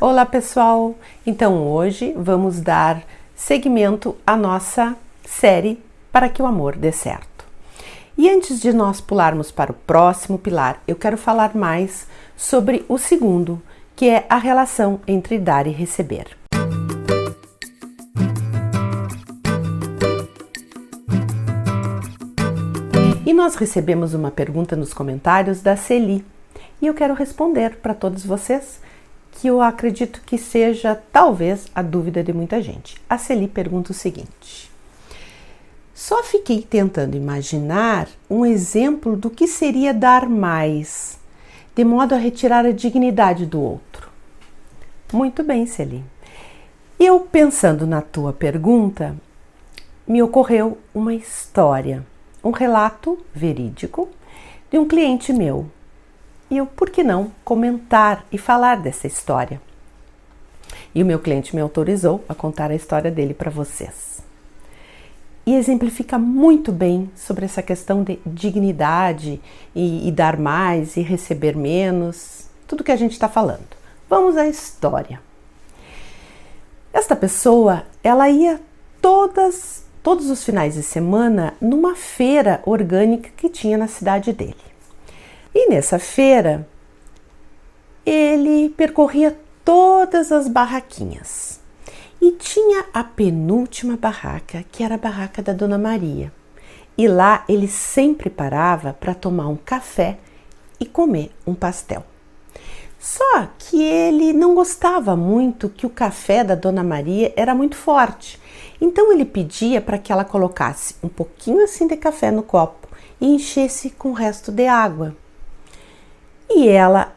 Olá pessoal, então hoje vamos dar seguimento à nossa série Para que o Amor Dê Certo. E antes de nós pularmos para o próximo pilar, eu quero falar mais sobre o segundo, que é a relação entre dar e receber. E nós recebemos uma pergunta nos comentários da Celi, e eu quero responder para todos vocês, que eu acredito que seja talvez a dúvida de muita gente. A Celi pergunta o seguinte: só fiquei tentando imaginar um exemplo do que seria dar mais, de modo a retirar a dignidade do outro. Muito bem, Celi. Eu, pensando na tua pergunta, me ocorreu uma história, um relato verídico de um cliente meu. E eu, por que não, comentar e falar dessa história? E o meu cliente me autorizou a contar a história dele para vocês. E exemplifica muito bem sobre essa questão de dignidade e dar mais e receber menos, tudo que a gente está falando. Vamos à história. Esta pessoa, ela ia todos os finais de semana numa feira orgânica que tinha na cidade dele. E nessa feira, ele percorria todas as barraquinhas. E tinha a penúltima barraca, que era a barraca da Dona Maria. E lá ele sempre parava para tomar um café e comer um pastel. Só que ele não gostava muito que o café da Dona Maria era muito forte. Então ele pedia para que ela colocasse um pouquinho assim de café no copo e enchesse com o resto de água. E ela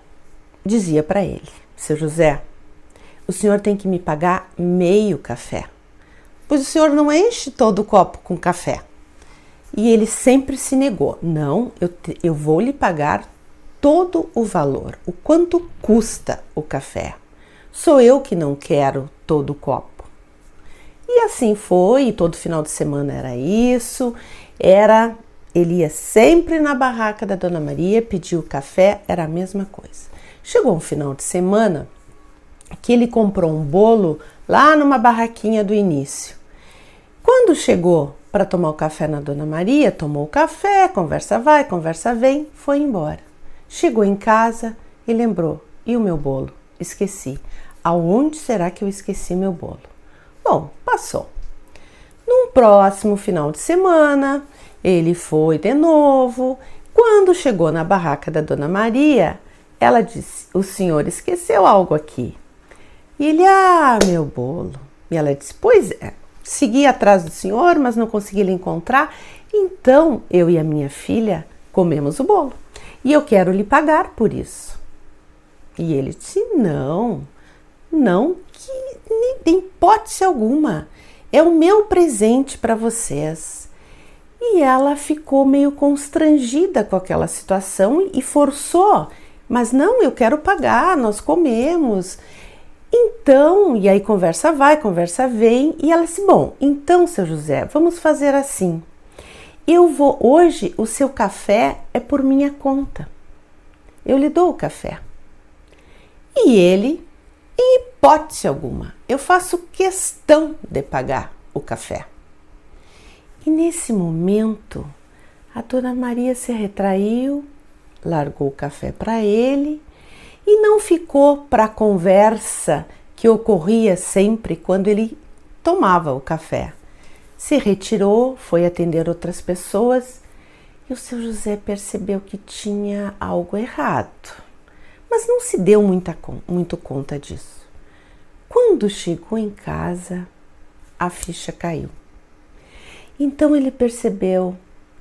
dizia para ele: seu José, o senhor tem que me pagar meio café, pois o senhor não enche todo o copo com café. E ele sempre se negou: não, eu vou lhe pagar todo o valor, o quanto custa o café. Sou eu que não quero todo o copo. E assim foi, e todo final de semana era isso, ele ia sempre na barraca da Dona Maria, pedia o café, era a mesma coisa. Chegou um final de semana que ele comprou um bolo lá numa barraquinha do início. Quando chegou para tomar o café na Dona Maria, tomou o café, conversa vai, conversa vem, foi embora. Chegou em casa e lembrou: e o meu bolo? Esqueci. Aonde será que eu esqueci meu bolo? Bom, passou. Num próximo final de semana, ele foi de novo. Quando chegou na barraca da Dona Maria, ela disse: o senhor esqueceu algo aqui. E ele: meu bolo. E ela disse: pois é, segui atrás do senhor, mas não consegui lhe encontrar. Então, eu e a minha filha comemos o bolo. E eu quero lhe pagar por isso. E ele disse: não, que em hipótese alguma. É o meu presente para vocês. E ela ficou meio constrangida com aquela situação e forçou. Mas não, eu quero pagar, nós comemos. Então, e aí conversa vai, conversa vem. E ela disse: bom, então, seu José, vamos fazer assim. Hoje o seu café é por minha conta. Eu lhe dou o café. E ele, em hipótese alguma, eu faço questão de pagar o café. E nesse momento, a Dona Maria se retraiu, largou o café para ele e não ficou para a conversa que ocorria sempre quando ele tomava o café. Se retirou, foi atender outras pessoas e o seu José percebeu que tinha algo errado, mas não se deu muito conta disso. Quando chegou em casa, a ficha caiu. Então ele percebeu: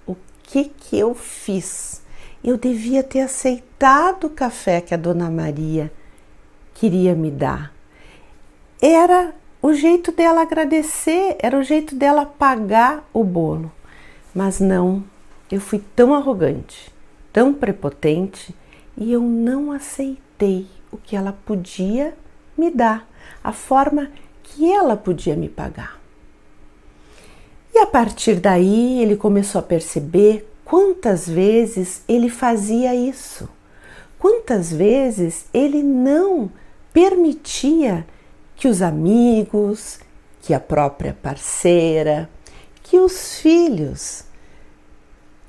o que eu fiz? Eu devia ter aceitado o café que a Dona Maria queria me dar. Era o jeito dela agradecer, era o jeito dela pagar o bolo. Mas não, eu fui tão arrogante, tão prepotente e eu não aceitei o que ela podia me dar, a forma que ela podia me pagar. E a partir daí ele começou a perceber quantas vezes ele fazia isso, quantas vezes ele não permitia que os amigos, que a própria parceira, que os filhos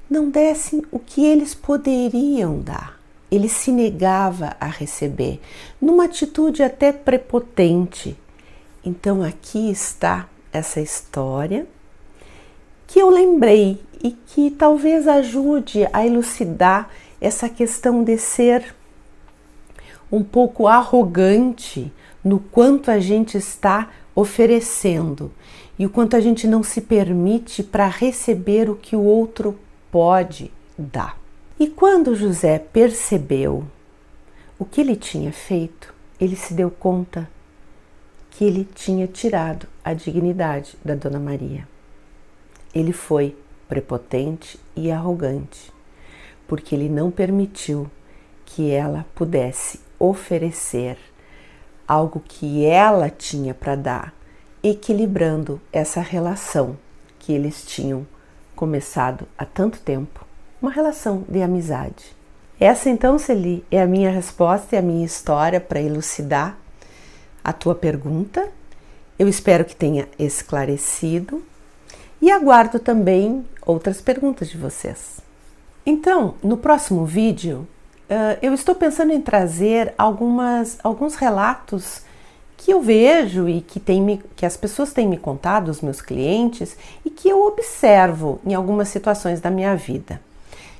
não dessem o que eles poderiam dar. Ele se negava a receber, numa atitude até prepotente. Então aqui está essa história que eu lembrei e que talvez ajude a elucidar essa questão de ser um pouco arrogante no quanto a gente está oferecendo e o quanto a gente não se permite para receber o que o outro pode dar. E quando José percebeu o que ele tinha feito, ele se deu conta que ele tinha tirado a dignidade da Dona Maria. Ele foi prepotente e arrogante, porque ele não permitiu que ela pudesse oferecer algo que ela tinha para dar, equilibrando essa relação que eles tinham começado há tanto tempo, uma relação de amizade. Essa então, Celi, é a minha resposta e a minha história para elucidar a tua pergunta. Eu espero que tenha esclarecido e aguardo também outras perguntas de vocês. Então, no próximo vídeo, eu estou pensando em trazer alguns relatos que eu vejo e que as pessoas têm me contado, os meus clientes, e que eu observo em algumas situações da minha vida.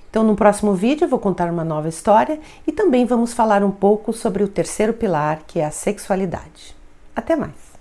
Então, no próximo vídeo eu vou contar uma nova história e também vamos falar um pouco sobre o terceiro pilar, que é a sexualidade. Até mais!